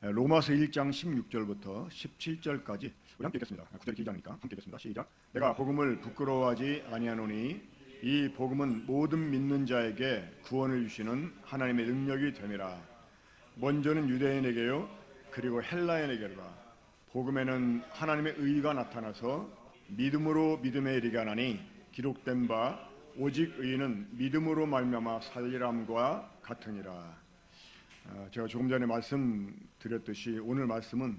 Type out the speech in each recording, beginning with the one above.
로마서 1장 16절부터 17절까지 우리 함께 읽겠습니다. 구절이 길지 않으니까 함께 읽겠습니다. 시작. 내가 복음을 부끄러워하지 아니하노니 이 복음은 모든 믿는 자에게 구원을 주시는 하나님의 능력이 됨이라. 먼저는 유대인에게요 그리고 헬라인에게로라. 복음에는 하나님의 의가 나타나서 믿음으로 믿음에 이르게 하나니 기록된 바 오직 의인은 믿음으로 말미암아 살리람과 같으니라. 제가 조금 전에 말씀드렸듯이 오늘 말씀은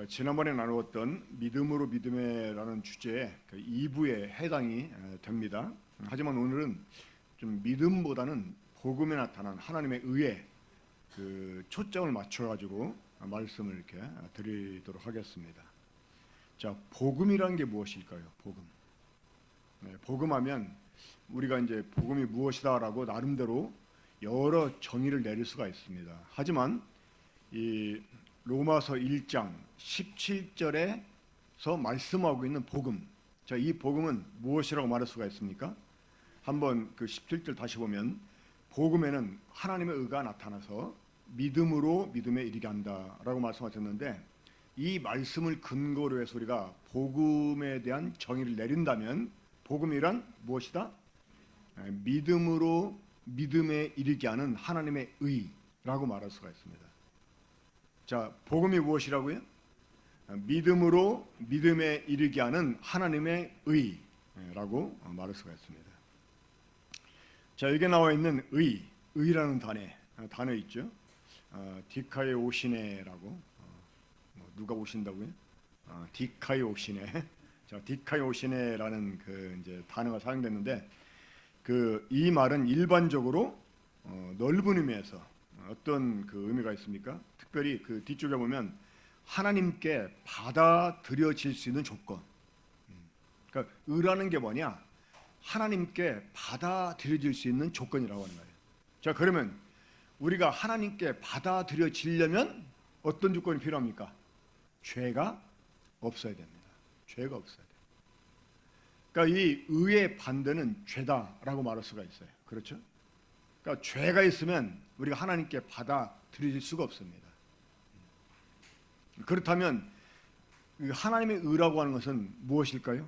지난번에 나누었던 믿음으로 믿음에라는 주제의 2부에 해당이 됩니다. 하지만 오늘은 좀 믿음보다는 복음에 나타난 하나님의 의에 초점을 맞춰가지고 말씀을 이렇게 드리도록 하겠습니다. 자, 복음이란 게 무엇일까요? 복음. 복음하면 우리가 이제 복음이 무엇이다라고 나름대로 여러 정의를 내릴 수가 있습니다. 하지만 이 로마서 1장 17절에서 말씀하고 있는 복음, 자, 이 복음은 무엇이라고 말할 수가 있습니까? 한번 그 17절 다시 보면 복음에는 하나님의 의가 나타나서 믿음으로 믿음에 이르게 한다라고 말씀하셨는데, 이 말씀을 근거로 해서 우리가 복음에 대한 정의를 내린다면 복음이란 무엇이다? 믿음으로 믿음에 이르게 하는 하나님의 의라고 말할 수가 있습니다. 자, 복음이 무엇이라고요? 믿음으로 믿음에 이르게 하는 하나님의 의라고 말할 수가 있습니다. 자, 여기 나와 있는 의라는 단어 있죠. 디카에 오시네라고, 누가 오신다고요? 디카에 오시네. 자, 디카에 오시네라는 이제 단어가 사용됐는데, 이 말은 일반적으로 넓은 의미에서 어떤 의미가 있습니까? 특별히 뒤쪽에 보면 하나님께 받아들여질 수 있는 조건. 그러니까 의라는 게 뭐냐? 하나님께 받아들여질 수 있는 조건이라고 하는 거예요. 자, 그러면 우리가 하나님께 받아들여지려면 어떤 조건이 필요합니까? 죄가 없어야 됩니다. 죄가 없어야 돼요. 그러니까 이 의의 반대는 죄다라고 말할 수가 있어요. 그렇죠? 그러니까 죄가 있으면 우리가 하나님께 받아들여질 수가 없습니다. 그렇다면 하나님의 의라고 하는 것은 무엇일까요?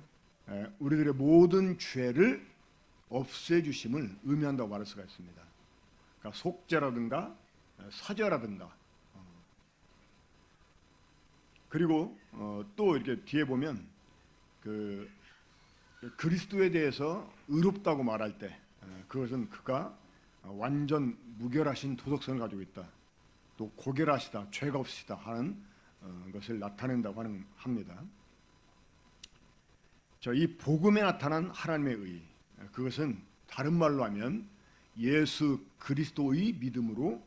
우리들의 모든 죄를 없애주심을 의미한다고 말할 수가 있습니다. 그러니까 속죄라든가 사죄라든가, 그리고 또 이렇게 뒤에 보면 그리스도에 대해서 의롭다고 말할 때 그것은 그가 완전 무결하신 도덕성을 가지고 있다, 또 고결하시다, 죄가 없으시다 하는 것을 나타낸다고 합니다. 자, 이 복음에 나타난 하나님의 의, 그것은 다른 말로 하면 예수 그리스도의 믿음으로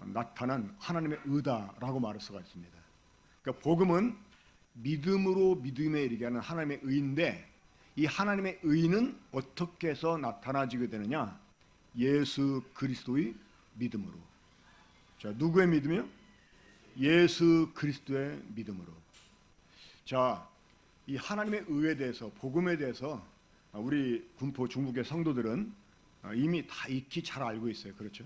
나타난 하나님의 의다라고 말할 수가 있습니다. 그러니까 복음은 믿음으로 믿음에 이르게 하는 하나님의 의인데, 이 하나님의 의는 어떻게 해서 나타나지게 되느냐? 예수 그리스도의 믿음으로. 자, 누구의 믿음이요? 예수 그리스도의 믿음으로. 자, 이 하나님의 의에 대해서, 복음에 대해서 우리 군포 중국의 성도들은 이미 다 익히 잘 알고 있어요. 그렇죠?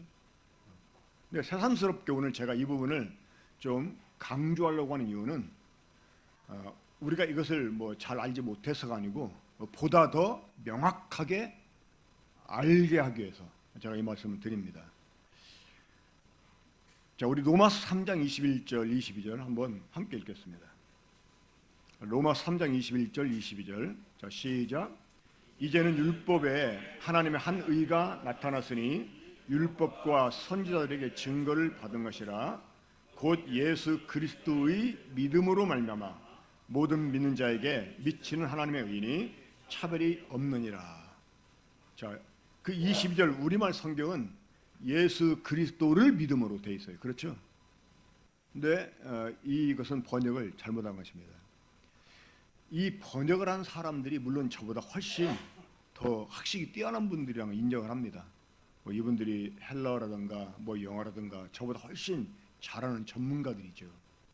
근데 새삼스럽게 오늘 제가 이 부분을 좀 강조하려고 하는 이유는 우리가 이것을 잘 알지 못해서가 아니고 보다 더 명확하게 알게 하기 위해서 제가 이 말씀을 드립니다. 자, 우리 로마서 3장 21절 22절 한번 함께 읽겠습니다. 로마서 3장 21절 22절. 자, 시작. 이제는 율법에 하나님의 한 의가 나타났으니 율법과 선지자들에게 증거를 받은 것이라. 곧 예수 그리스도의 믿음으로 말미암아 모든 믿는 자에게 미치는 하나님의 의인이 차별이 없느니라. 자, 그 22절 우리말 성경은 예수 그리스도를 믿음으로 돼 있어요. 그렇죠? 근데 이것은 번역을 잘못한 것입니다. 이 번역을 한 사람들이 물론 저보다 훨씬 더 학식이 뛰어난 분들이라고 인정을 합니다. 이분들이 헬라어라든가 영어라든가 저보다 훨씬 잘하는 전문가들이죠.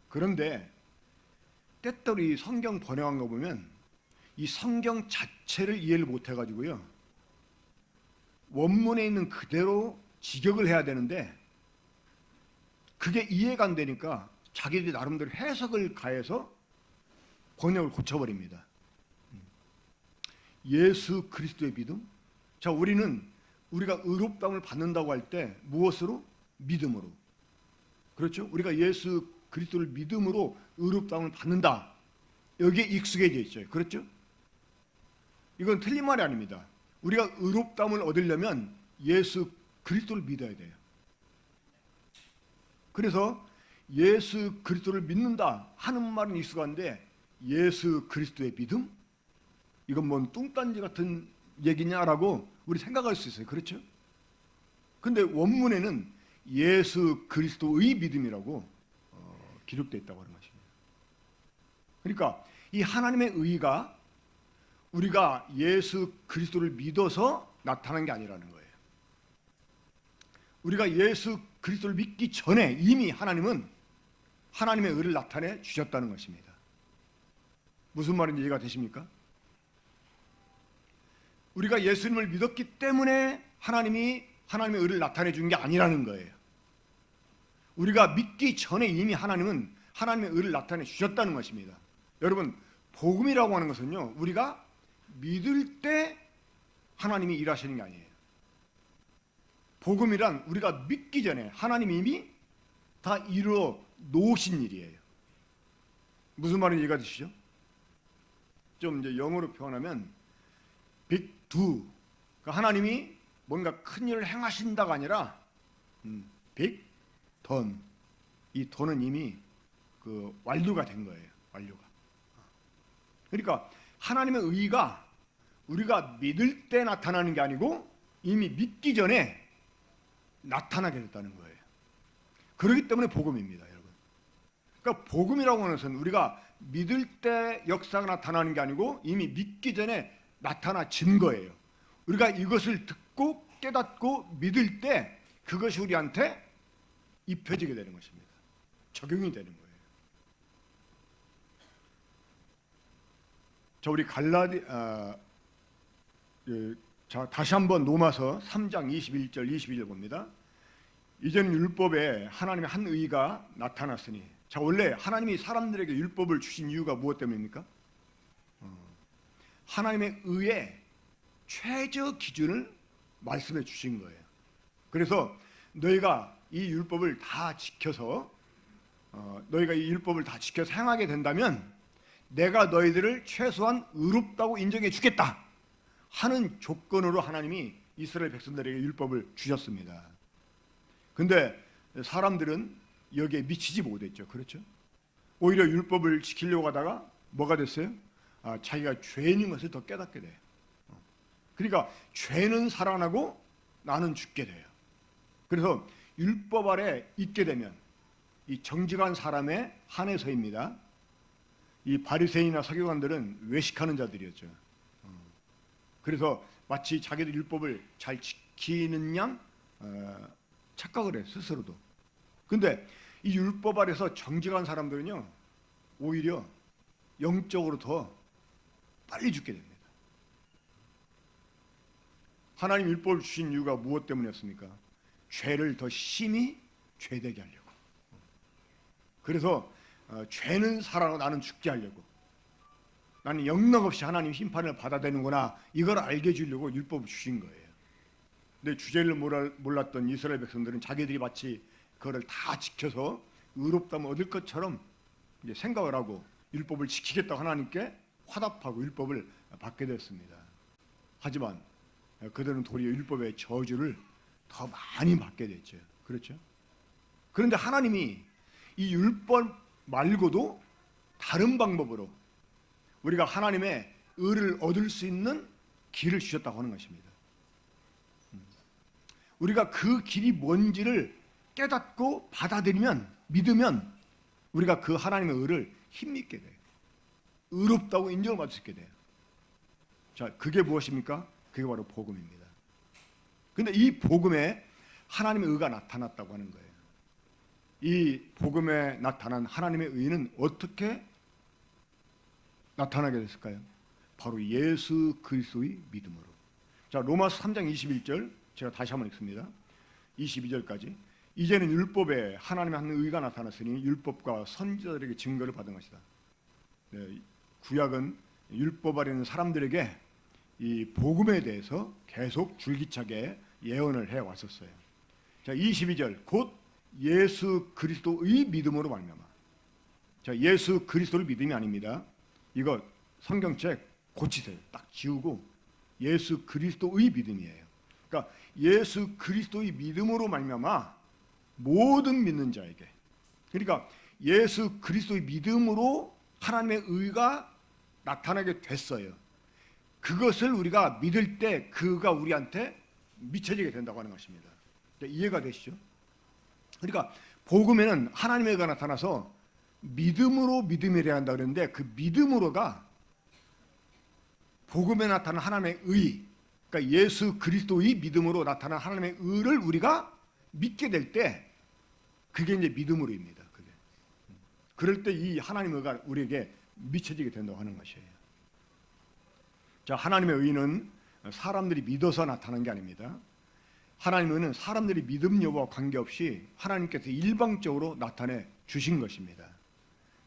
그런데 때때로 이 성경 번역한 거 보면 이 성경 자체를 이해를 못 해가지고요, 원문에 있는 그대로 직역을 해야 되는데 그게 이해가 안 되니까 자기들이 나름대로 해석을 가해서 번역을 고쳐버립니다. 예수 그리스도의 믿음. 자, 우리가 의롭다움을 받는다고 할 때 무엇으로? 믿음으로. 그렇죠? 우리가 예수 그리스도를 믿음으로 의롭다움을 받는다. 여기에 익숙해져 있어요. 그렇죠? 이건 틀린 말이 아닙니다. 우리가 의롭다움을 얻으려면 예수 그리스도를 믿어야 돼요. 그래서 예수 그리스도를 믿는다 하는 말은 익숙한데 예수 그리스도의 믿음? 이건 뭔 뚱딴지 같은 얘기냐라고 우리 생각할 수 있어요. 그렇죠? 근데 원문에는 예수 그리스도의 믿음이라고 기록되어 있다고 하는 것입니다. 그러니까 이 하나님의 의가 우리가 예수 그리스도를 믿어서 나타난 게 아니라는 거예요. 우리가 예수 그리스도를 믿기 전에 이미 하나님은 하나님의 의를 나타내 주셨다는 것입니다. 무슨 말인지 이해가 되십니까? 우리가 예수님을 믿었기 때문에 하나님이 하나님의 의를 나타내 준 게 아니라는 거예요. 우리가 믿기 전에 이미 하나님은 하나님의 의를 나타내 주셨다는 것입니다. 여러분, 복음이라고 하는 것은요, 우리가 믿을 때 하나님이 일하시는 게 아니에요. 복음이란 우리가 믿기 전에 하나님이 이미 다 이루어 놓으신 일이에요. 무슨 말인지 이해가 되시죠? 좀 이제 영어로 표현하면 big do. 그러니까 하나님이 뭔가 큰 일을 행하신다가 아니라 big done. 이 done은 이미 그 완료가 된 거예요. 완료가. 그러니까 하나님의 의가 우리가 믿을 때 나타나는 게 아니고 이미 믿기 전에 나타나게 됐다는 거예요. 그렇기 때문에 복음입니다, 여러분. 그러니까 복음이라고 하는 것은 우리가 믿을 때 역사가 나타나는 게 아니고 이미 믿기 전에 나타나진 거예요. 우리가 이것을 듣고 깨닫고 믿을 때 그것이 우리한테 입혀지게 되는 것입니다. 적용이 되는 거예요. 자, 우리 자, 다시 한번 로마서 3장 21절 22절 봅니다. 이제는 율법에 하나님의 한 의가 나타났으니. 자, 원래 하나님이 사람들에게 율법을 주신 이유가 무엇 때문입니까? 하나님의 의의 최저 기준을 말씀해 주신 거예요. 그래서 너희가 이 율법을 다 지켜서 행하게 된다면 내가 너희들을 최소한 의롭다고 인정해 주겠다 하는 조건으로 하나님이 이스라엘 백성들에게 율법을 주셨습니다. 근데 사람들은 여기에 미치지 못했죠. 그렇죠? 오히려 율법을 지키려고 하다가 뭐가 됐어요? 자기가 죄인인 것을 더 깨닫게 돼요. 그러니까 죄는 살아나고 나는 죽게 돼요. 그래서 율법 아래 있게 되면 이 정직한 사람에 한해서입니다. 이 바리새인이나 서기관들은 외식하는 자들이었죠. 그래서 마치 자기들 율법을 잘 지키는 양 착각을 해요, 스스로도. 근데 이 율법 아래서 정직한 사람들은요, 오히려 영적으로 더 빨리 죽게 됩니다. 하나님 율법을 주신 이유가 무엇 때문이었습니까? 죄를 더 심히 죄되게 하려고. 그래서 죄는 살아나고 나는 죽게 하려고. 나는 영락없이 하나님 심판을 받아대는구나, 이걸 알게 해주려고 율법을 주신 거예요. 근데 주제를 몰랐던 이스라엘 백성들은 자기들이 마치 그거를 다 지켜서 의롭다면 얻을 것처럼 이제 생각을 하고 율법을 지키겠다고 하나님께 화답하고 율법을 받게 됐습니다. 하지만 그들은 도리어 율법의 저주를 더 많이 받게 됐죠. 그렇죠? 그런데 하나님이 이 율법 말고도 다른 방법으로 우리가 하나님의 의를 얻을 수 있는 길을 주셨다고 하는 것입니다. 우리가 그 길이 뭔지를 깨닫고 받아들이면, 믿으면 우리가 그 하나님의 의를 힘있게 돼요. 의롭다고 인정을 받을 수 있게 돼요. 자, 그게 무엇입니까? 그게 바로 복음입니다. 근데 이 복음에 하나님의 의가 나타났다고 하는 거예요. 이 복음에 나타난 하나님의 의는 어떻게 나타나게 됐을까요? 바로 예수 그리스도의 믿음으로. 자, 로마서 3장 21절 제가 다시 한번 읽습니다. 22절까지. 이제는 율법에 하나님의 한 의가 나타났으니 율법과 선지자들에게 증거를 받은 것이다. 네, 구약은 율법 아래 있는 사람들에게 이 복음에 대해서 계속 줄기차게 예언을 해 왔었어요. 자, 22절 곧 예수 그리스도의 믿음으로 말미암아. 자, 예수 그리스도를 믿음이 아닙니다. 이거 성경책 고치세요. 딱 지우고 예수 그리스도의 믿음이에요. 그러니까 예수 그리스도의 믿음으로 말미암아 모든 믿는 자에게, 그러니까 예수 그리스도의 믿음으로 하나님의 의가 나타나게 됐어요. 그것을 우리가 믿을 때 그가 우리한테 미쳐지게 된다고 하는 것입니다. 이해가 되시죠? 그러니까 복음에는 하나님의 의가 나타나서 믿음으로 믿음이래야 한다 그랬는데, 그 믿음으로가 복음에 나타난 하나님의 의, 그러니까 예수 그리스도의 믿음으로 나타난 하나님의 의를 우리가 믿게 될 때 그게 이제 믿음으로입니다. 그게. 그럴 때 이 하나님의 의가 우리에게 미쳐지게 된다고 하는 것이에요. 자, 하나님의 의는 사람들이 믿어서 나타난 게 아닙니다. 하나님의 의는 사람들이 믿음 여부와 관계없이 하나님께서 일방적으로 나타내 주신 것입니다.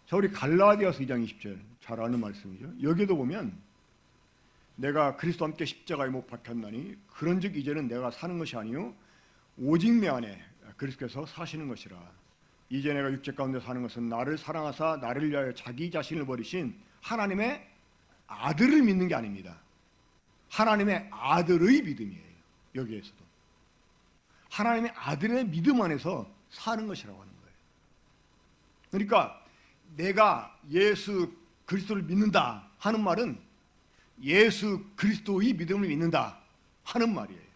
자, 우리 갈라디아서 2장 20절 잘 아는 말씀이죠. 여기도 보면 내가 그리스도와 함께 십자가에 못 박혔나니 그런즉 이제는 내가 사는 것이 아니요 오직 내 안에 그리스도께서 사시는 것이라. 이제 내가 육체 가운데 사는 것은 나를 사랑하사 나를 위하여 자기 자신을 버리신 하나님의 아들을 믿는 게 아닙니다. 하나님의 아들의 믿음이에요. 여기에서도 하나님의 아들의 믿음 안에서 사는 것이라고 하는 거예요. 그러니까 내가 예수 그리스도를 믿는다 하는 말은 예수 그리스도의 믿음을 믿는다 하는 말이에요.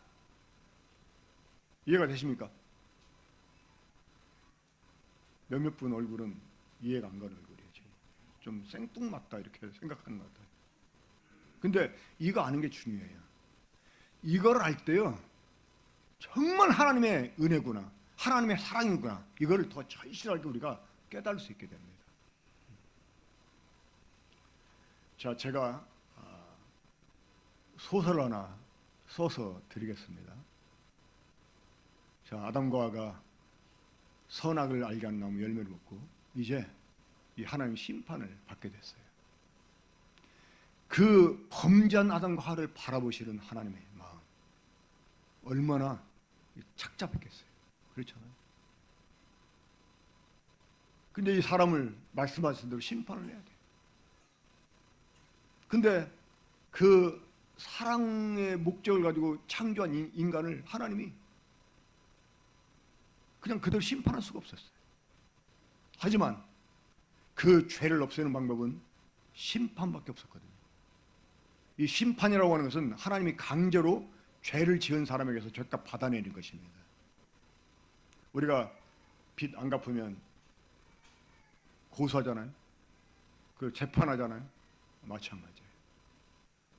이해가 되십니까? 몇몇 분 얼굴은 이해가 안 가는 얼굴이에요. 좀 생뚱맞다 이렇게 생각하는 것 같아요. 근데 이거 아는 게 중요해요. 이걸 알 때요, 정말 하나님의 은혜구나, 하나님의 사랑이구나, 이거를 더 절실하게 우리가 깨달을 수 있게 됩니다. 자, 제가 소설 하나 써서 드리겠습니다. 자, 아담과 하와가 선악을 알게 하는 나무 열매를 먹고 이제 이 하나님 심판을 받게 됐어요. 그 범죄한 아담과 하와를 바라보시는 하나님의 마음 얼마나 착잡했겠어요. 그렇잖아요. 근데 이 사람을 말씀하신 대로 심판을 해야 돼요. 근데 그 사랑의 목적을 가지고 창조한 인간을 하나님이 그냥 그대로 심판할 수가 없었어요. 하지만 그 죄를 없애는 방법은 심판밖에 없었거든요. 이 심판이라고 하는 것은 하나님이 강제로 죄를 지은 사람에게서 죄값 받아내는 것입니다. 우리가 빚 안 갚으면 고소하잖아요. 그 재판하잖아요. 마찬가지예요.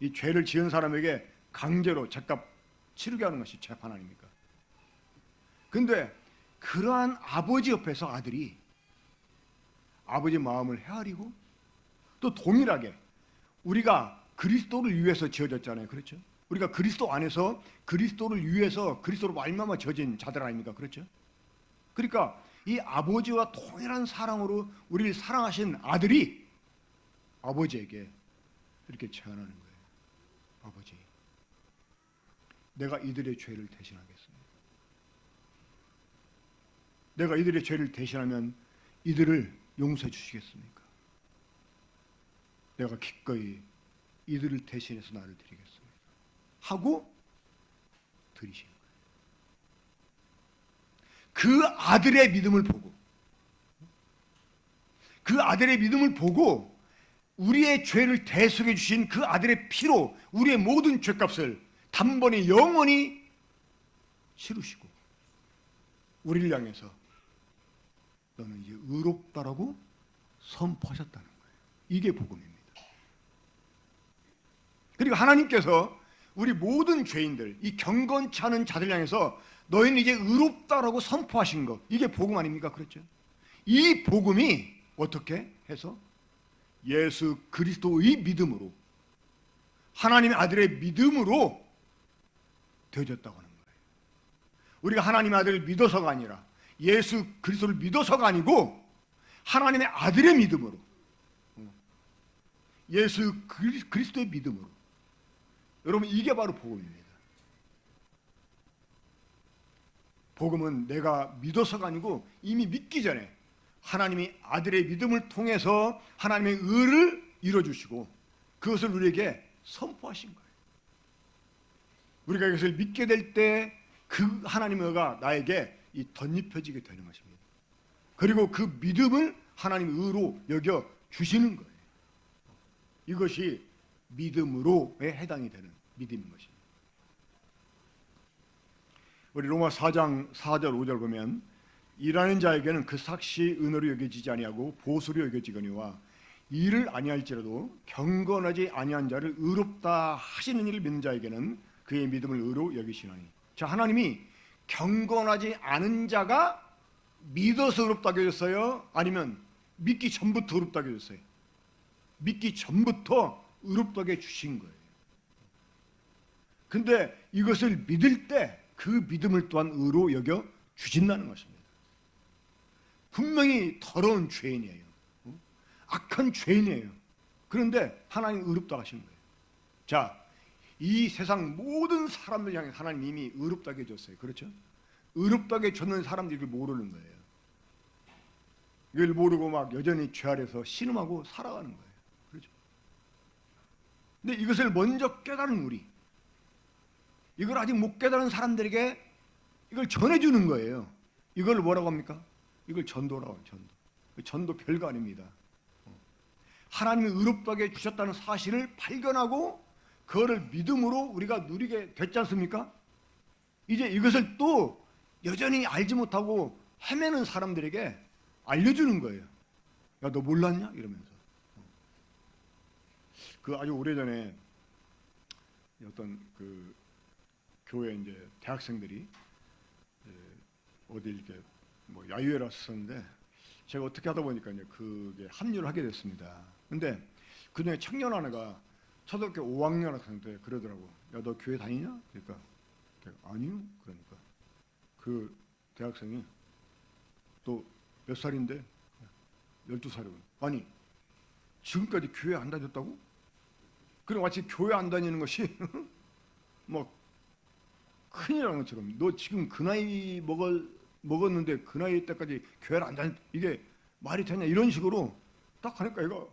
이 죄를 지은 사람에게 강제로 죄값 치르게 하는 것이 재판 아닙니까? 근데 그러한 아버지 옆에서 아들이 아버지 마음을 헤아리고 또 동일하게 우리가 그리스도를 위해서 지어졌잖아요. 그렇죠? 우리가 그리스도 안에서 그리스도를 위해서 그리스도로 말미암아 지어진 자들 아닙니까? 그렇죠? 그러니까 이 아버지와 동일한 사랑으로 우리를 사랑하신 아들이 아버지에게 이렇게 제안하는 거예요. 아버지, 내가 이들의 죄를 대신하겠습니다. 내가 이들의 죄를 대신하면 이들을 용서해 주시겠습니까? 내가 기꺼이 이들을 대신해서 나를 드리겠습니다. 하고 드리신 거예요. 그 아들의 믿음을 보고, 그 아들의 믿음을 보고 우리의 죄를 대속해 주신 그 아들의 피로 우리의 모든 죄값을 단번에 영원히 치르시고 우리를 향해서 너는 이제 의롭다라고 선포하셨다는 거예요. 이게 복음입니다. 그리고 하나님께서 우리 모든 죄인들, 이 경건치 않은 자들 향해서 너희는 이제 의롭다라고 선포하신 것, 이게 복음 아닙니까? 그렇죠? 이 복음이 어떻게 해서 예수 그리스도의 믿음으로, 하나님의 아들의 믿음으로 되어졌다고 하는 거예요. 우리가 하나님의 아들을 믿어서가 아니라 예수 그리스도를 믿어서가 아니고 하나님의 아들의 믿음으로, 예수 그리스도의 믿음으로. 여러분, 이게 바로 복음입니다. 복음은 내가 믿어서가 아니고 이미 믿기 전에 하나님이 아들의 믿음을 통해서 하나님의 의를 이루어주시고 그것을 우리에게 선포하신 거예요. 우리가 이것을 믿게 될 때 그 하나님의 의가 나에게 덧입혀지게 되는 것입니다. 그리고 그 믿음을 하나님의 의로 여겨 주시는 거예요. 이것이 믿음으로에 해당이 되는 믿음인 것입니다. 우리 로마 4장 4절 5절 보면 일하는 자에게는 그 삭시 은혜로 여겨지지 아니하고 보수로 여겨지거니와 일을 아니할지라도 경건하지 아니한 자를 의롭다 하시는 일을 믿는 자에게는 그의 믿음을 의로 여기시나니. 자, 하나님이 경건하지 않은 자가 믿어서 의롭다고 해줬어요? 아니면 믿기 전부터 의롭다고 해줬어요? 믿기 전부터 의롭다고 해주신 거예요. 근데 이것을 믿을 때 그 믿음을 또한 의로 여겨 주신다는 것입니다. 분명히 더러운 죄인이에요. 악한 죄인이에요. 그런데 하나님 의롭다고 하시는 거예요. 자, 이 세상 모든 사람들 향해 하나님 이미 의롭다고 해줬어요. 그렇죠? 의롭다고 해줬는 사람들이 이걸 모르는 거예요. 이걸 모르고 막 여전히 죄 아래서 신음하고 살아가는 거예요. 그렇죠? 근데 이것을 먼저 깨달은 우리, 이걸 아직 못 깨달은 사람들에게 이걸 전해주는 거예요. 이걸 뭐라고 합니까? 이걸 전도라고 해요. 전도 별거 아닙니다. 하나님이 의롭다고 해주셨다는 사실을 발견하고 그거를 믿음으로 우리가 누리게 됐지 않습니까? 이제 이것을 또 여전히 알지 못하고 헤매는 사람들에게 알려주는 거예요. 야, 너 몰랐냐? 이러면서. 그 아주 오래전에 어떤 그 교회 이제 대학생들이 어디 이렇게 뭐 야유회를 했었는데 제가 어떻게 하다 보니까 이제 그게 합류를 하게 됐습니다. 근데 그 중에 청년 하나가 초등학교 5학년 학생인데 그러더라고. 야, 너 교회 다니냐? 그러니까 아니요. 그러니까 그 대학생이 또 몇 살인데 12살이고. 아니, 지금까지 교회 안 다녔다고? 그래 마치 교회 안 다니는 것이 뭐 큰일이라는 것처럼 너 지금 그 나이 먹었는데 그 나이 때까지 교회를 안 다녔, 이게 말이 되냐, 이런 식으로 딱 하니까 얘가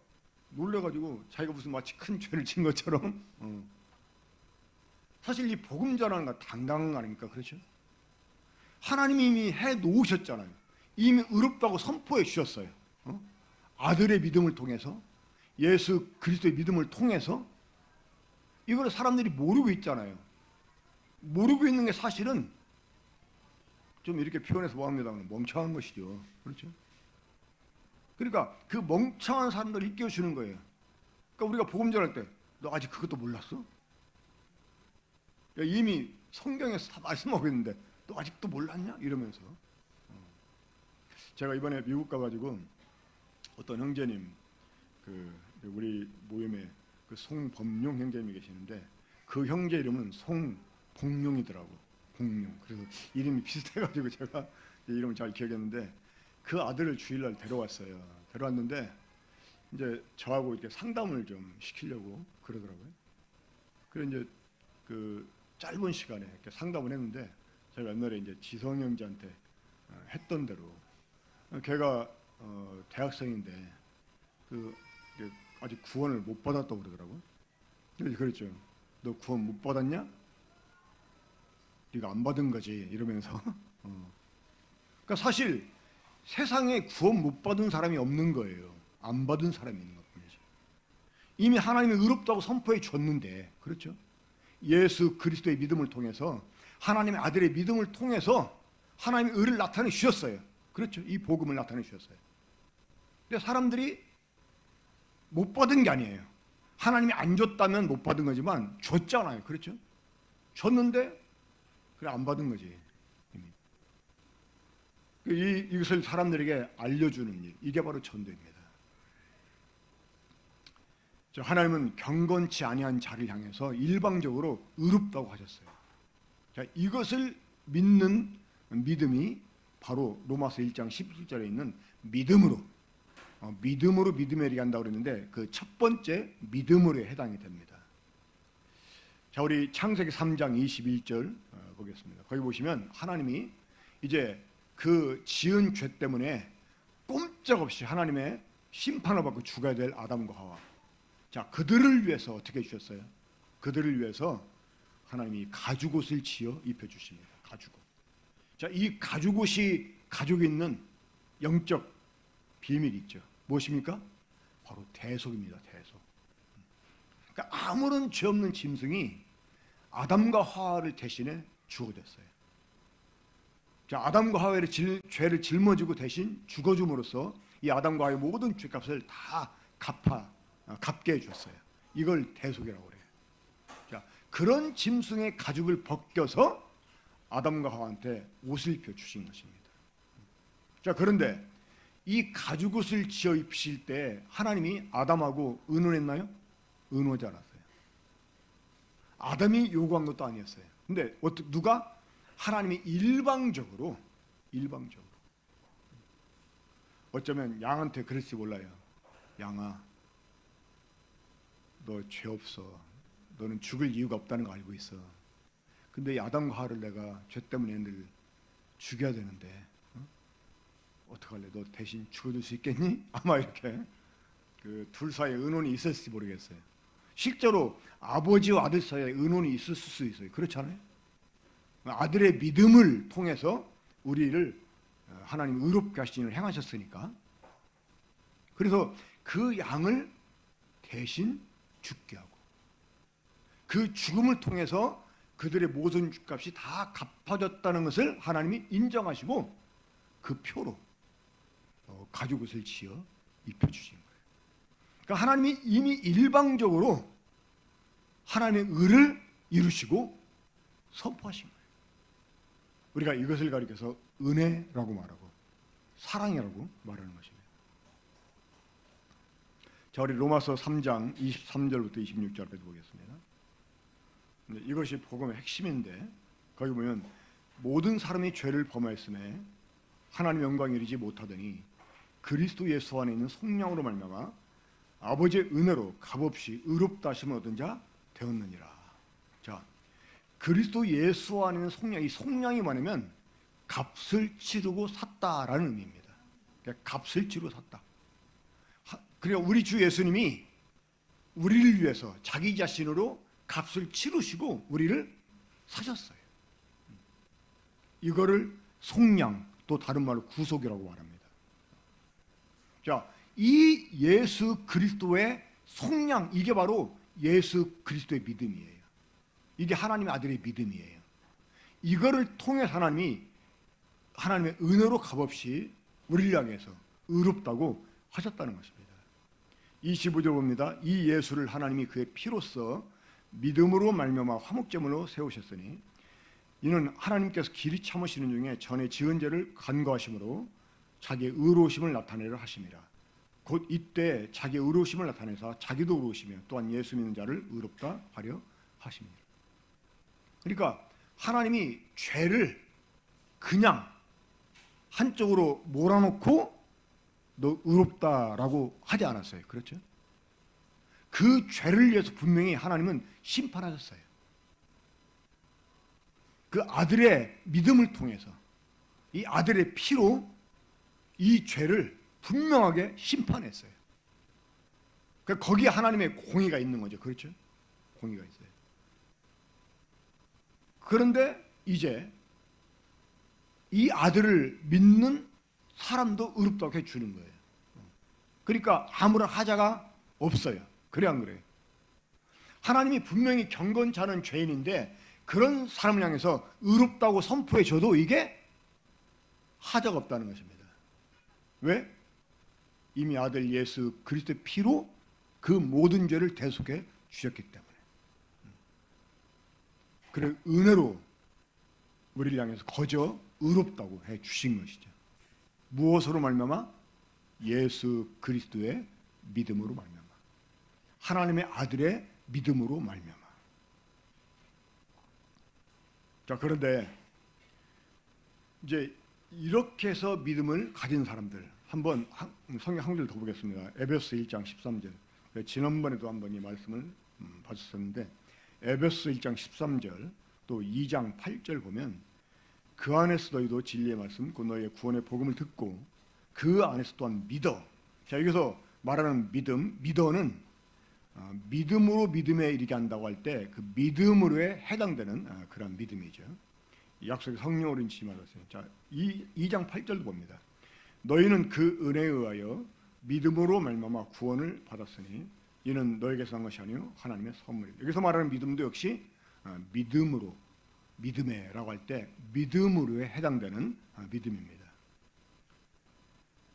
놀래가지고 자기가 무슨 마치 큰 죄를 진 것처럼. 사실 이 복음 전하는 거 당당한 거 아닙니까? 그렇죠? 하나님이 이미 해 놓으셨잖아요. 이미 의롭다고 선포해 주셨어요. 아들의 믿음을 통해서, 예수 그리스도의 믿음을 통해서. 이걸 사람들이 모르고 있잖아요. 모르고 있는 게 사실은 좀 이렇게 표현해서 뭐합니다만 멍청한 것이죠. 그렇죠? 그러니까 그 멍청한 사람들을 일깨워주는 거예요. 그러니까 우리가 복음 전할 때 너 아직 그것도 몰랐어? 야, 이미 성경에서 다 말씀하고 있는데 너 아직도 몰랐냐? 이러면서. 제가 이번에 미국 가가지고 어떤 형제님, 그 우리 모임에 그 송범용 형제님이 계시는데 그 형제 이름은 송봉용이더라고. 봉용. 그래서 이름이 비슷해가지고 제가 이름을 잘 기억했는데 그 아들을 주일날 데려왔어요. 데려왔는데 이제 저하고 이렇게 상담을 좀 시키려고 그러더라고요. 그래서 이제 그 짧은 시간에 이렇게 상담을 했는데 제가 옛날에 이제 지성 형제한테 했던 대로 걔가 대학생인데 그 아직 구원을 못 받았다고 그러더라고요. 그래서 그랬죠. 너 구원 못 받았냐? 네가 안 받은 거지 이러면서. 그러니까 사실 세상에 구원 못 받은 사람이 없는 거예요. 안 받은 사람이 있는 것뿐이죠. 이미 하나님이 의롭다고 선포해 줬는데, 그렇죠? 예수 그리스도의 믿음을 통해서, 하나님의 아들의 믿음을 통해서 하나님의 의를 나타내 주셨어요. 그렇죠? 이 복음을 나타내 주셨어요. 근데 사람들이 못 받은 게 아니에요. 하나님이 안 줬다면 못 받은 거지만 줬잖아요. 그렇죠? 줬는데 그래 안 받은 거지. 이것을 사람들에게 알려주는 일, 이게 바로 전도입니다. 하나님은 경건치 아니한 자를 향해서 일방적으로 의롭다고 하셨어요. 자, 이것을 믿는 믿음이 바로 로마서 1장 17절에 있는 믿음으로 믿음으로 믿음에 이르간다고 그랬는데 그 첫 번째 믿음으로 해당이 됩니다. 자, 우리 창세기 3장 21절 보겠습니다. 거기 보시면 하나님이 이제 그 지은 죄 때문에 꼼짝없이 하나님의 심판을 받고 죽어야 될 아담과 하와. 자, 그들을 위해서 어떻게 주셨어요? 그들을 위해서 하나님이 가죽옷을 지어 입혀 주십니다. 가죽옷. 자, 이 가죽옷이 가지고 있는 영적 비밀이 있죠. 무엇입니까? 바로 대속입니다. 대속. 그러니까 아무런 죄 없는 짐승이 아담과 하와를 대신해 죽어졌어요. 자, 아담과 하와의 죄를 짊어지고 대신 죽어줌으로써 이 아담과 하와의 모든 죄값을 다 갚게 해줬어요. 이걸 대속이라고 그래요. 자, 그런 짐승의 가죽을 벗겨서 아담과 하와한테 옷을 입혀 주신 것입니다. 자, 그런데 이 가죽옷을 지어 입히실 때 하나님이 아담하고 의논했나요? 의논하지 않았어요. 아담이 요구한 것도 아니었어요. 근데 누가? 하나님이 일방적으로 어쩌면 양한테 그럴지 몰라요. 양아, 너 죄 없어. 너는 죽을 이유가 없다는 거 알고 있어. 근데 이 아담과 하와를 내가 죄 때문에 늘 죽여야 되는데 어떡할래? 너 대신 죽어줄 수 있겠니? 아마 이렇게 그 둘 사이에 의논이 있었을지 모르겠어요. 실제로 아버지와 아들 사이에 의논이 있을 수 있어요. 그렇잖아요. 아들의 믿음을 통해서 우리를 하나님 의롭게 하신 일을 행하셨으니까. 그래서 그 양을 대신 죽게 하고 그 죽음을 통해서 그들의 모든 죄값이 다 갚아졌다는 것을 하나님이 인정하시고 그 표로 가죽옷을 지어 입혀주신 거예요. 그러니까 하나님이 이미 일방적으로 하나님의 의를 이루시고 선포하신 거예요. 우리가 이것을 가리켜서 은혜라고 말하고 사랑이라고 말하는 것입니다. 자, 우리 로마서 3장 23절부터 26절까지 보겠습니다. 이것이 복음의 핵심인데 거기 보면 모든 사람이 죄를 범하였음에 하나님 영광에 이르지 못하더니 그리스도 예수 안에 있는 성령으로 말미암아 아버지의 은혜로 값없이 의롭다 하심을 얻은 자 되었느니라. 자, 그리스도 예수 안에 있는 성령, 이 성령이 뭐냐면 값을 치르고 샀다라는 의미입니다. 그러니까 값을 치르고 샀다. 그러니까 우리 주 예수님이 우리를 위해서 자기 자신으로 값을 치르시고 우리를 사셨어요. 이거를 속량, 또 다른 말로 구속이라고 말합니다. 자, 이 예수 그리스도의 속량, 이게 바로 예수 그리스도의 믿음이에요. 이게 하나님의 아들의 믿음이에요. 이거를 통해 하나님이 하나님의 은혜로 값없이 우리를 향해서 의롭다고 하셨다는 것입니다. 25절 봅니다. 이 예수를 하나님이 그의 피로써 믿음으로 말미암아 화목제물로 세우셨으니 이는 하나님께서 길이 참으시는 중에 전에 지은 죄를 간과하심으로 자기의 의로우심을 나타내려 하심이라. 곧 이때 자기의 의로우심을 나타내사 자기도 의로우시며 또한 예수 믿는 자를 의롭다 하려 하십니다. 그러니까 하나님이 죄를 그냥 한쪽으로 몰아놓고 너 의롭다라고 하지 않았어요. 그렇죠? 그 죄를 위해서 분명히 하나님은 심판하셨어요. 그 아들의 믿음을 통해서 이 아들의 피로 이 죄를 분명하게 심판했어요. 그러니까 거기에 하나님의 공의가 있는 거죠. 그렇죠? 공의가 있어요. 그런데 이제 이 아들을 믿는 사람도 의롭다고 해주는 거예요. 그러니까 아무런 하자가 없어요. 그래 안 그래요? 하나님이 분명히 경건치 않은 죄인인데 그런 사람을 향해서 의롭다고 선포해 줘도 이게 하자가 없다는 것입니다. 왜? 이미 아들 예수 그리스도의 피로 그 모든 죄를 대속해 주셨기 때문에. 그래 은혜로 우리를 향해서 거저 의롭다고 해 주신 것이죠. 무엇으로 말미암아? 예수 그리스도의 믿음으로 말미암아. 하나님의 아들의 믿음으로 말미암아. 자, 그런데 이제 이렇게 해서 믿음을 가진 사람들, 한번 성경 한 구절 더 보겠습니다. 에베소 1장 13절. 지난번에도 한번 이 말씀을 봤었는데, 에베소 1장 13절 또 2장 8절 보면, 그 안에서 너희도 진리의 말씀 곧 너희의 구원의 복음을 듣고 그 안에서 또한 믿어. 자, 여기서 말하는 믿음, 믿어는 믿음으로 믿음에 이르게 한다고 할 때 그 믿음으로에 해당되는 그런 믿음이죠. 약속의 성령으로 인치말았어요. 자, 2장 8절도 봅니다. 너희는 그 은혜에 의하여 믿음으로 말미암아 구원을 받았으니 이는 너에게서 난 것이 아니요 하나님의 선물이다. 여기서 말하는 믿음도 역시 믿음으로, 믿음에라고 할 때 믿음으로에 해당되는 믿음입니다.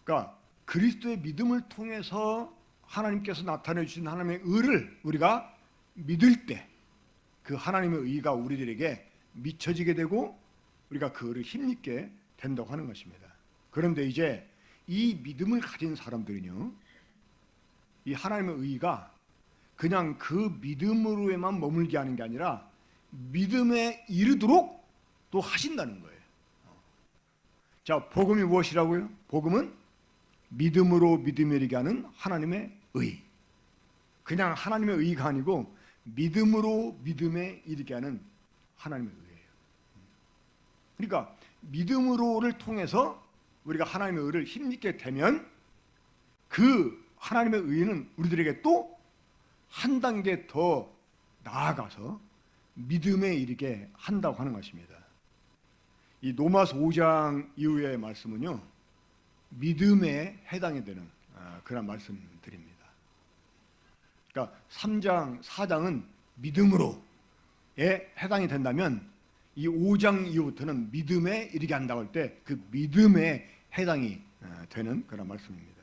그러니까 그리스도의 믿음을 통해서 하나님께서 나타내 주신 하나님의 의를 우리가 믿을 때 그 하나님의 의가 우리들에게 미쳐지게 되고 우리가 그 의를 힘입게 된다고 하는 것입니다. 그런데 이제 이 믿음을 가진 사람들은요, 이 하나님의 의가 그냥 그 믿음으로에만 머물게 하는 게 아니라 믿음에 이르도록 또 하신다는 거예요. 자, 복음이 무엇이라고요? 복음은 믿음으로 믿음에 이르게 하는 하나님의 의. 그냥 하나님의 의가 아니고 믿음으로 믿음에 이르게 하는 하나님의 의예요. 그러니까 믿음으로를 통해서 우리가 하나님의 의를 힘입게 되면 그 하나님의 의는 우리들에게 또 한 단계 더 나아가서 믿음에 이르게 한다고 하는 것입니다. 이 로마서 5장 이후의 말씀은요, 믿음에 해당이 되는 그런 말씀드립니다. 그러니까 3장, 4장은 믿음으로에 해당이 된다면 이 5장 이후부터는 믿음에 이르게 한다고 할 때 그 믿음에 해당이 되는 그런 말씀입니다.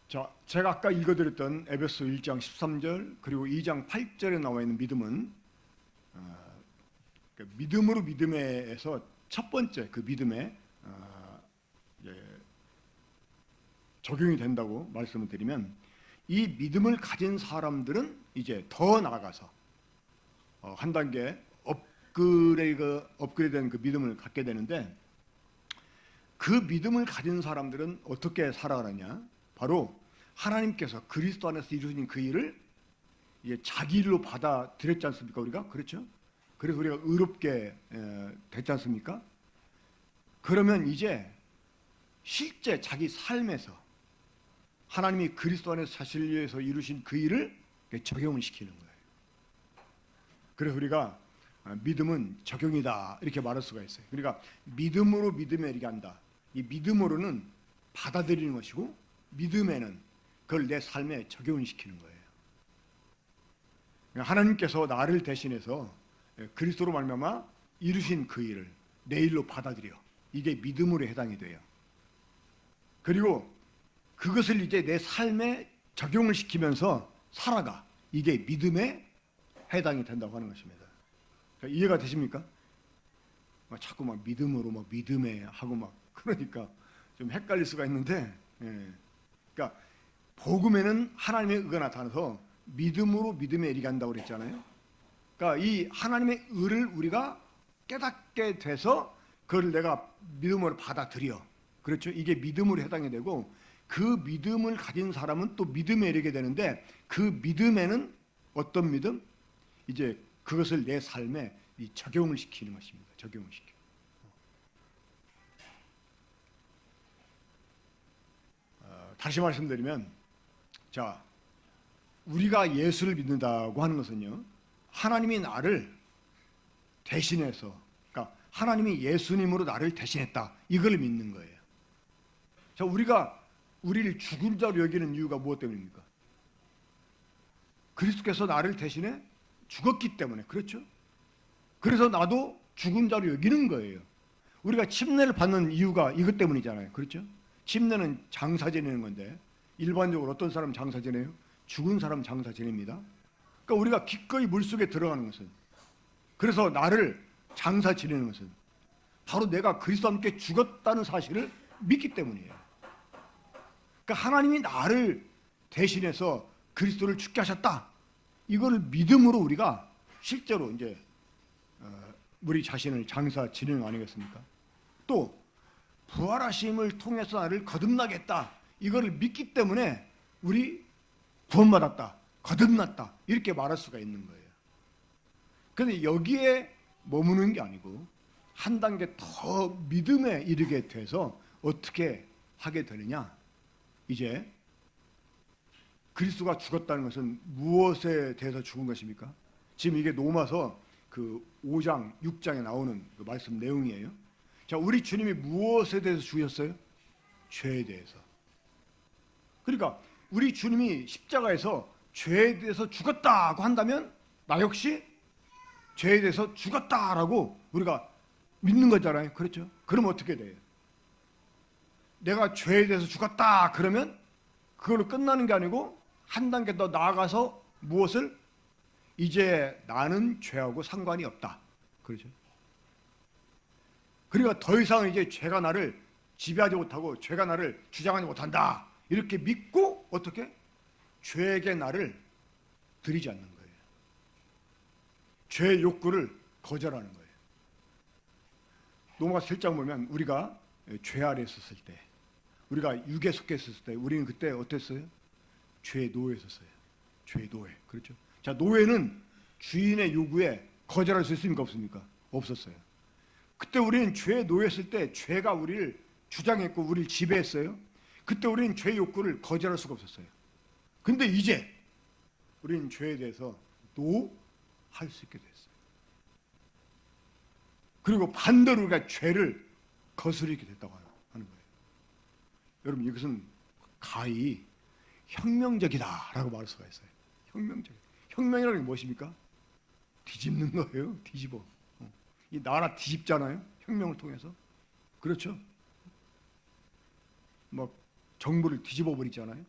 자, 제가 아까 읽어드렸던 에베소 1장 13절 그리고 2장 8절에 나와 있는 믿음은 믿음으로 믿음에서 첫 번째 그 믿음에 적용이 된다고 말씀을 드리면, 이 믿음을 가진 사람들은 이제 더 나아가서 한 단계 업그레이드된 그 믿음을 갖게 되는데, 그 믿음을 가진 사람들은 어떻게 살아가느냐? 바로 하나님께서 그리스도 안에서 이루신 그 일을 자기 일로 받아들였지 않습니까? 우리가 그렇죠? 그래서 우리가 의롭게 됐지 않습니까? 그러면 이제 실제 자기 삶에서 하나님이 그리스도 안에서 자신을 위해서 이루신 그 일을 적용을 시키는 거예요. 그래서 우리가 믿음은 적용이다 이렇게 말할 수가 있어요. 그러니까 믿음으로 믿음에 이르게 한다. 이 믿음으로는 받아들이는 것이고, 믿음에는 그걸 내 삶에 적용을 시키는 거예요. 하나님께서 나를 대신해서 그리스도로 말미암아 이루신 그 일을 내 일로 받아들여. 이게 믿음으로 해당이 돼요. 그리고 그것을 이제 내 삶에 적용을 시키면서 살아가. 이게 믿음에 해당이 된다고 하는 것입니다. 이해가 되십니까? 자꾸 막 믿음으로 막 믿음에 하고 막 그러니까 좀 헷갈릴 수가 있는데, 그러니까 복음에는 하나님의 의가 나타나서 믿음으로 믿음에 이르게 한다고 그랬잖아요. 그러니까 이 하나님의 의를 우리가 깨닫게 돼서 그걸 내가 믿음으로 받아들여. 그렇죠? 이게 믿음으로 해당이 되고, 그 믿음을 가진 사람은 또 믿음에 이르게 되는데, 그 믿음에는 어떤 믿음? 이제 그것을 내 삶에 적용을 시키는 것입니다. 적용을 시켜. 다시 말씀드리면, 자, 우리가 예수를 믿는다고 하는 것은요, 하나님이 나를 대신해서, 그러니까 하나님이 예수님으로 나를 대신했다, 이걸 믿는 거예요. 자, 우리가 우리를 죽은 자로 여기는 이유가 무엇 때문입니까? 그리스도께서 나를 대신해 죽었기 때문에. 그렇죠? 그래서 나도 죽은 자로 여기는 거예요. 우리가 침례를 받는 이유가 이것 때문이잖아요. 그렇죠? 침례는 장사 지내는 건데, 일반적으로 어떤 사람 장사 지내요? 죽은 사람 장사 지냅니다. 그러니까 우리가 기꺼이 물속에 들어가는 것은, 그래서 나를 장사 지내는 것은 바로 내가 그리스도와 함께 죽었다는 사실을 믿기 때문이에요. 그러니까 하나님이 나를 대신해서 그리스도를 죽게 하셨다, 이걸 믿음으로 우리가 실제로 이제 우리 자신을 장사 지는 아니겠습니까? 또 부활하심을 통해서 나를 거듭나겠다, 이거를 믿기 때문에 우리 구원받았다, 거듭났다, 이렇게 말할 수가 있는 거예요. 그런데 여기에 머무는 게 아니고 한 단계 더 믿음에 이르게 돼서 어떻게 하게 되느냐? 이제 그리스도가 죽었다는 것은 무엇에 대해서 죽은 것입니까? 지금 이게 로마서 그 5장, 6장에 나오는 그 말씀 내용이에요. 자, 우리 주님이 무엇에 대해서 죽으셨어요? 죄에 대해서. 그러니까 우리 주님이 십자가에서 죄에 대해서 죽었다고 한다면 나 역시 죄에 대해서 죽었다라고 우리가 믿는 거잖아요. 그렇죠? 그럼 어떻게 돼요? 내가 죄에 대해서 죽었다 그러면 그걸로 끝나는 게 아니고 한 단계 더 나아가서 무엇을? 이제 나는 죄하고 상관이 없다. 그렇죠? 그러니까 더 이상 이제 죄가 나를 지배하지 못하고 죄가 나를 주장하지 못한다, 이렇게 믿고 어떻게? 죄에게 나를 드리지 않는 거예요. 죄의 욕구를 거절하는 거예요. 로마서 7장 보면 우리가 죄 아래 있었을 때, 우리가 육에 속해 있었을 때 우리는 그때 어땠어요? 죄의 노예에 있었어요. 죄의 노예. 그렇죠? 자, 노예는 주인의 요구에 거절할 수 있습니까? 없습니까? 없었어요. 그때 우리는 죄의 노예였을 때 죄가 우리를 주장했고 우리를 지배했어요. 그때 우리는 죄의 욕구를 거절할 수가 없었어요. 근데 이제 우리는 죄에 대해서 노할 수 있게 됐어요. 그리고 반대로 우리가 죄를 거스르게 됐다고 하는 거예요. 여러분, 이것은 가히 혁명적이다라고 말할 수가 있어요. 혁명적. 혁명이라는 게 무엇입니까? 뒤집는 거예요. 뒤집어. 이 나라 뒤집잖아요. 혁명을 통해서. 그렇죠? 막 정부를 뒤집어 버리잖아요.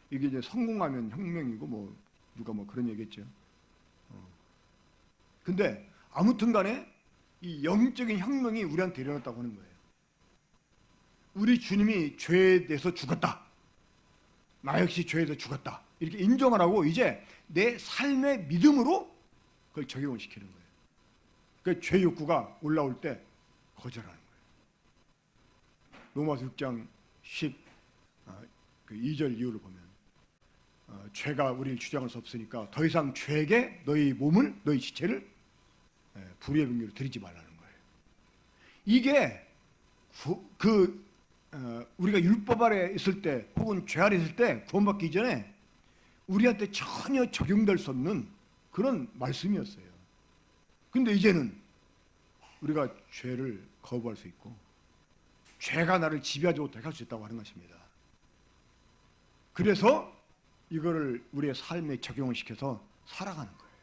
이게 이제 성공하면 혁명이고 뭐 누가 뭐 그런 얘기했죠. 근데 아무튼간에 이 영적인 혁명이 우리한테 일어났다고 하는 거예요. 우리 주님이 죄에 대해서 죽었다. 나 역시 죄에 대해서 죽었다. 이렇게 인정을 하고 이제 내 삶의 믿음으로 그걸 적용을 시키는 거예요. 그 죄 욕구가 올라올 때 거절하는 거예요. 로마서 6장 2절 이후를 보면 죄가 우리를 주장할 수 없으니까 더 이상 죄에게 너희 몸을, 너희 지체를 불의의 병기로 드리지 말라는 거예요. 이게 우리가 율법 아래 있을 때 혹은 죄 아래 있을 때 구원받기 이전에 우리한테 전혀 적용될 수 없는 그런 말씀이었어요. 근데 이제는 우리가 죄를 거부할 수 있고 죄가 나를 지배하지 못하게 할 수 있다고 하는 것입니다. 그래서 이거를 우리의 삶에 적용을 시켜서 살아가는 거예요.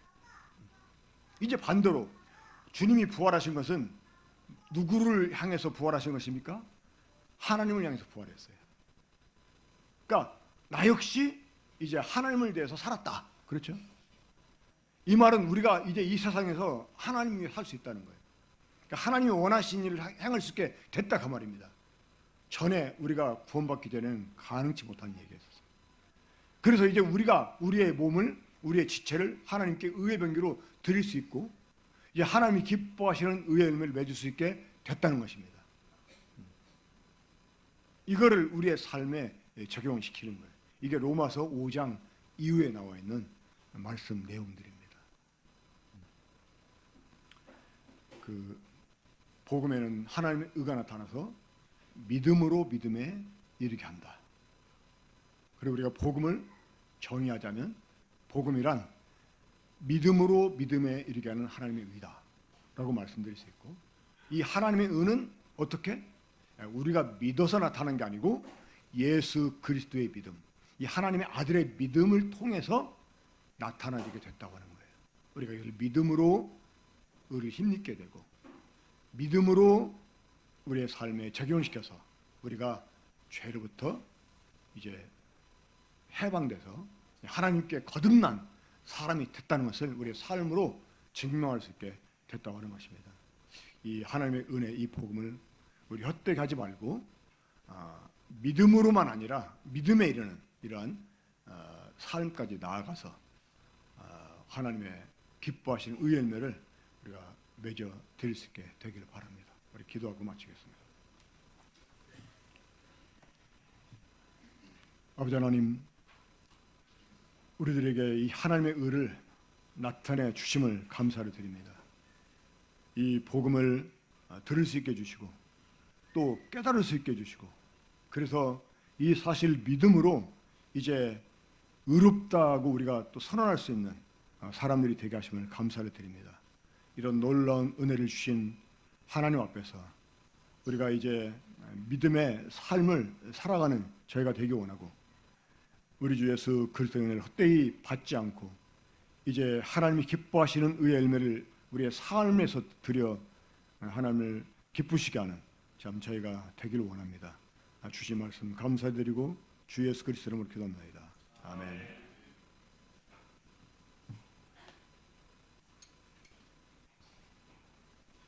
이제 반대로 주님이 부활하신 것은 누구를 향해서 부활하신 것입니까? 하나님을 향해서 부활했어요. 그러니까 나 역시 이제 하나님을 대해서 살았다. 그렇죠? 이 말은 우리가 이제 이 세상에서 하나님 위해 살 수 있다는 거예요. 그러니까 하나님이 원하신 일을 행할 수 있게 됐다 그 말입니다. 전에 우리가 구원받기 전에는 가능치 못한 얘기였어요. 그래서 이제 우리가 우리의 몸을, 우리의 지체를 하나님께 의의 병기로 드릴 수 있고 이제 하나님이 기뻐하시는 의의 열매를 맺을 수 있게 됐다는 것입니다. 이거를 우리의 삶에 적용시키는 거예요. 이게 로마서 5장 이후에 나와 있는 말씀 내용들입니다. 그 복음에는 하나님의 의가 나타나서 믿음으로 믿음에 이르게 한다. 그리고 우리가 복음을 정의하자면 복음이란 믿음으로 믿음에 이르게 하는 하나님의 의다 라고 말씀드릴 수 있고, 이 하나님의 의는 어떻게? 우리가 믿어서 나타난 게 아니고 예수 그리스도의 믿음, 이 하나님의 아들의 믿음을 통해서 나타나게 됐다고 하는 거예요. 우리가 이걸 믿음으로 의를 힘입게 되고 믿음으로 우리의 삶에 적용시켜서 우리가 죄로부터 이제 해방돼서 하나님께 거듭난 사람이 됐다는 것을 우리의 삶으로 증명할 수 있게 됐다고 하는 것입니다. 이 하나님의 은혜, 이 복음을 우리 헛되게 하지 말고 믿음으로만 아니라 믿음에 이르는 이러한 삶까지 나아가서 하나님의 기뻐하시는 의의 열매를 우리가 맺어 드릴 수 있게 되기를 바랍니다. 우리 기도하고 마치겠습니다. 아버지 하나님, 우리들에게 이 하나님의 의를 나타내 주심을 감사를 드립니다. 이 복음을 들을 수 있게 해주시고 또 깨달을 수 있게 해주시고, 그래서 이 사실 믿음으로 이제 의롭다고 우리가 또 선언할 수 있는 사람들이 되게 하심을 감사를 드립니다. 이런 놀라운 은혜를 주신 하나님 앞에서 우리가 이제 믿음의 삶을 살아가는 저희가 되기 원하고, 우리 주 예수 그리스도의 은혜를 헛되이 받지 않고 이제 하나님이 기뻐하시는 의의 열매를 우리의 삶에서 드려 하나님을 기쁘시게 하는 참 저희가 되기를 원합니다. 주신 말씀 감사드리고 주 예수 그리스도 이름으로 기도합니다. 아멘.